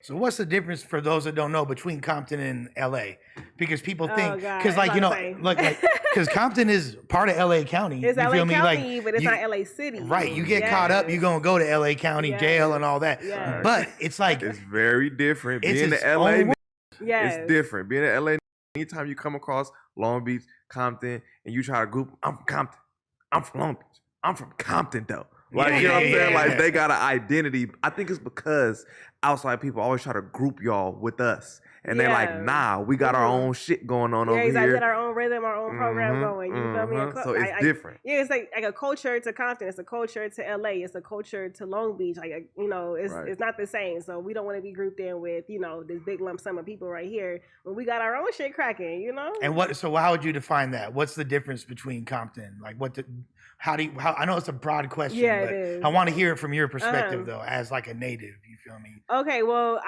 So what's the difference for those that don't know between Compton and LA? Because people Oh think, God, because it's like not the same. because Compton is part of LA County. It's You LA feel me? Like County, but it's you, not LA City. right? You get caught up, you Yes. gonna go to LA County jail and Yes. all that. Yes. But it's like It's very different. it's Being in its LA, own world. Yes. it's different. Being in LA, anytime you come across Long Beach, Compton, and you try to group, I'm from Compton. I'm from Long Beach. I'm from Compton though. Like, you know what I'm saying? Like, they got an identity. I think it's because outside people always try to group y'all with us. And they're like, nah, we got our own shit going on over exactly. here. We got our own rhythm, our own program going. You feel me? So it's different. Yeah, it's like a culture to Compton. It's a culture to LA. It's a culture to Long Beach. Like, it's not the same. So we don't want to be grouped in with, this big lump sum of people right here when we got our own shit cracking, And so how would you define that? What's the difference between Compton? Like how I know it's a broad question, but it is. I want to hear it from your perspective though, as like a native, you feel me? Okay, well,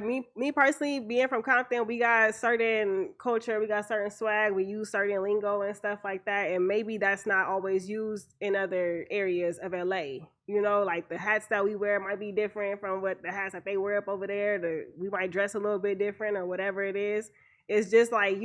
me personally, being from Compton, we got certain culture, we got certain swag, we use certain lingo and stuff like that, and maybe that's not always used in other areas of LA. Like the hats that we wear might be different from what the hats that they wear up over there. We might dress a little bit different or whatever it is. It's just like,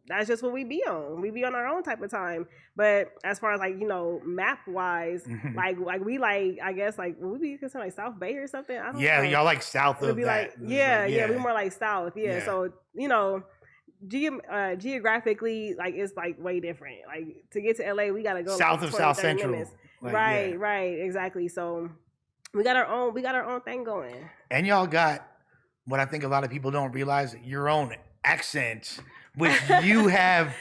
that's just what we be on. We be on our own type of time. But as far as like, map wise, like we like, I guess like, would we be considered like South Bay or something? I don't know. Y'all like south of that. We more like south. Yeah. So, geographically, like it's like way different. Like to get to LA, we gotta go south like of South Central. Like, right, exactly. So we got our own thing going. And y'all got what I think a lot of people don't realize, your own accent, which you have.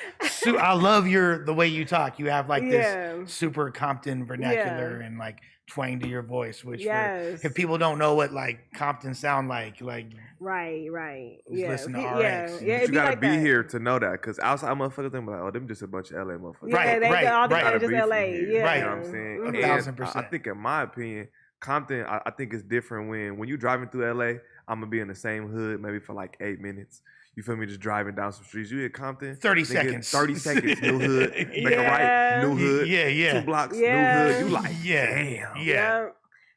I love the way you talk. You have like this super Compton vernacular and like twang to your voice, which if people don't know what like Compton sound like right, listen to RX. You gotta be here to know that, because outside motherfuckers think like, oh, them just a bunch of LA motherfuckers. Right. They all think they're just LA. Right. You know what I'm saying? 1,000%. I think, in my opinion, Compton, I think it's different when you're driving through LA. I'm gonna be in the same hood maybe for like 8 minutes. You feel me? Just driving down some streets. You hit Compton, 30 seconds. 30 seconds, new hood. Make a right, new hood. Yeah. 2 blocks, new hood. You like, damn. Yeah.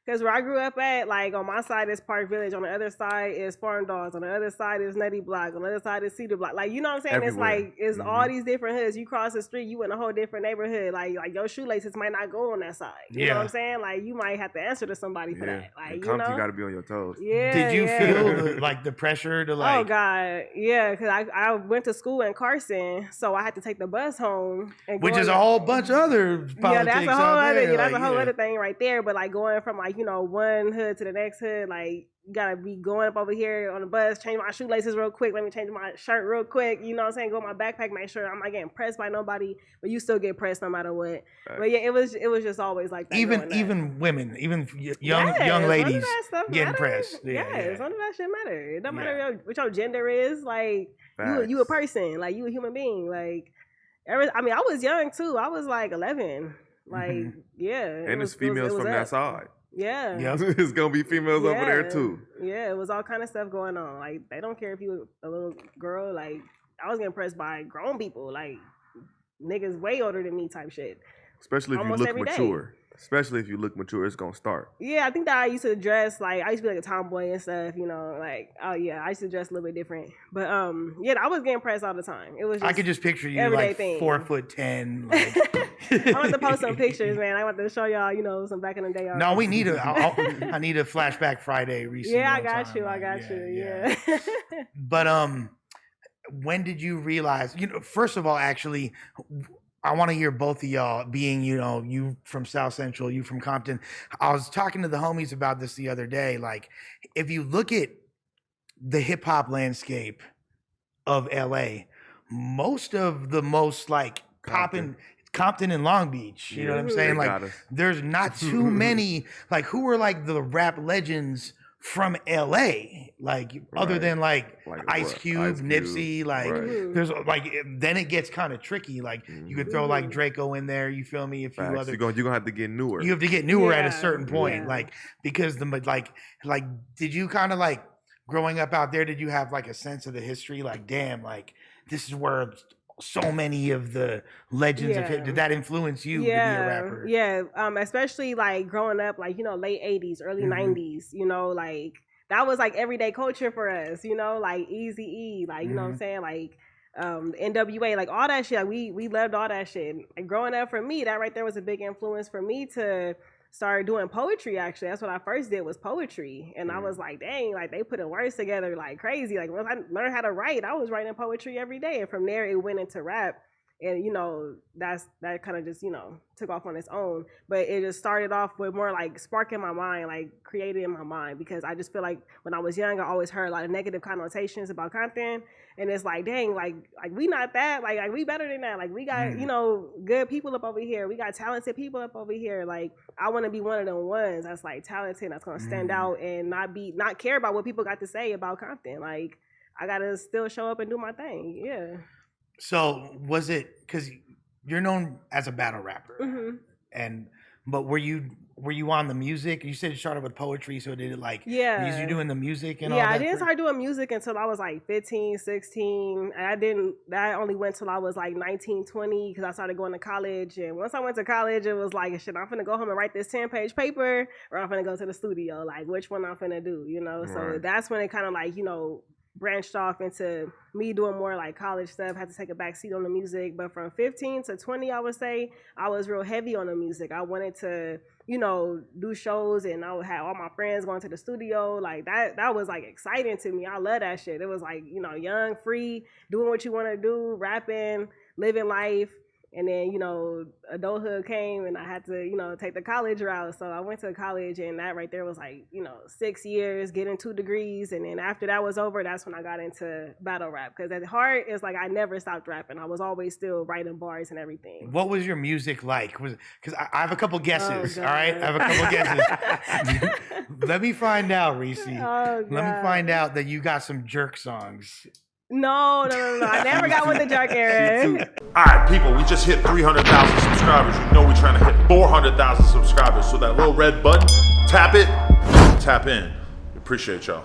Because where I grew up at, like on my side is Park Village, on the other side is Farm Dogs, on the other side is Nutty Block, on the other side is Cedar Block. Like, you know what I'm saying? Everywhere. It's like it's all these different hoods. You cross the street, you in a whole different neighborhood. Like your shoelaces might not go on that side. You know what I'm saying? Like you might have to answer to somebody for that. Like you got to be on your toes. Yeah. Did you feel the pressure to like? Oh God, yeah. Because I went to school in Carson, so I had to take the bus home, which is a whole bunch of other politics. Yeah, that's a whole other. That's a whole other thing right there. But like going from like one hood to the next hood, like you gotta be going up over here on the bus, change my shoelaces real quick, let me change my shirt real quick, you know what I'm saying, go in my backpack, make sure I'm not getting pressed by nobody, but you still get pressed no matter what. Right. But yeah, it was just always like that. Even women, even young ladies getting pressed. None of that shit matter. It don't matter what your gender is, like you a person, like you a human being. Like I was young too. I was like 11. Like and it's females from that side. Yeah. It's gonna be females over there too. Yeah, it was all kind of stuff going on. Like they don't care if you a little girl. Like I was getting pressed by grown people, like niggas way older than me type shit. Especially if you look mature. Especially if you look mature, it's gonna start. Yeah, I think that I used to dress like I used to be like a tomboy and stuff, like I used to dress a little bit different. But I was getting pressed all the time. It was just I could just picture you like 4'10". Like. I want to post some pictures, man. I want to show y'all, some back in the day. No, we need I need a flashback Friday recently. Yeah, I got you. Yeah. But when did you realize? First of all, actually, I want to hear both of y'all being, you from South Central, you from Compton. I was talking to the homies about this the other day. Like, if you look at the hip hop landscape of LA, most of the most like popping Compton and Long Beach. You know what I'm saying? Like, there's not too many. Like, who are like the rap legends from LA, like other than like Ice Cube, Nipsey, like there's like then it gets kind of tricky. Like you could throw like Draco in there. You feel me? If you other, you're gonna have to get newer. You have to get newer at a certain point, like because the like did you kind of like growing up out there? Did you have like a sense of the history? Like damn, like this is where so many of the legends of hip, did that influence you to be a rapper? Yeah, especially like growing up, like late 80s, early 90s, like that was like everyday culture for us, you know, like Easy E, like, you know what I'm saying? Like NWA, like all that shit. Like we loved all that shit. Like growing up for me, that right there was a big influence for me to start doing poetry. Actually, that's what I first did was poetry, and I was like, dang, like they putting words together like crazy. Like once I learned how to write, I was writing poetry every day, and from there it went into rap. And you know that kind of just, you know, took off on its own, but it just started off with more like sparking my mind, like created in my mind, because I just feel like when I was young I always heard a lot of negative connotations about Compton, and it's like, dang, like we not that, like we better than that, like we got you know, good people up over here, we got talented people up over here. Like I want to be one of them ones that's like talented, that's gonna stand out and not care about what people got to say about Compton. Like I gotta still show up and do my thing. Yeah. So was it because you're known as a battle rapper, but were you on the music? You said you started with poetry, so did it like you doing the music and all that? Yeah, I didn't start doing music until I was like 15, 16. I only went till I was like 19, 20 because I started going to college. And once I went to college, it was like, shit, I'm finna go home and write this 10-page paper, or I'm finna go to the studio. Like which one I'm finna do, you know? So that's when it kind of like, you know, branched off into me doing more like college stuff. Had to take a back seat on the music, but from 15 to 20, I would say I was real heavy on the music. I wanted to, you know, do shows, and I would have all my friends going to the studio. Like that was like exciting to me. I love that shit. It was like, you know, young, free, doing what you want to do, rapping, living life. And then, you know, adulthood came and I had to, you know, take the college route. So I went to college, and that right there was like, you know, 6 years, getting 2 degrees. And then after that was over, that's when I got into battle rap. Because at heart, it's like I never stopped rapping. I was always still writing bars and everything. What was your music like? Because I have a couple guesses, all right? I have a couple guesses. Let me find out, Reese. Let me find out that you got some jerk songs. No. I never got with the jerk era. All right, people, we just hit 300,000 subscribers. You know we're trying to hit 400,000 subscribers. So that little red button, tap it, tap in. Appreciate y'all.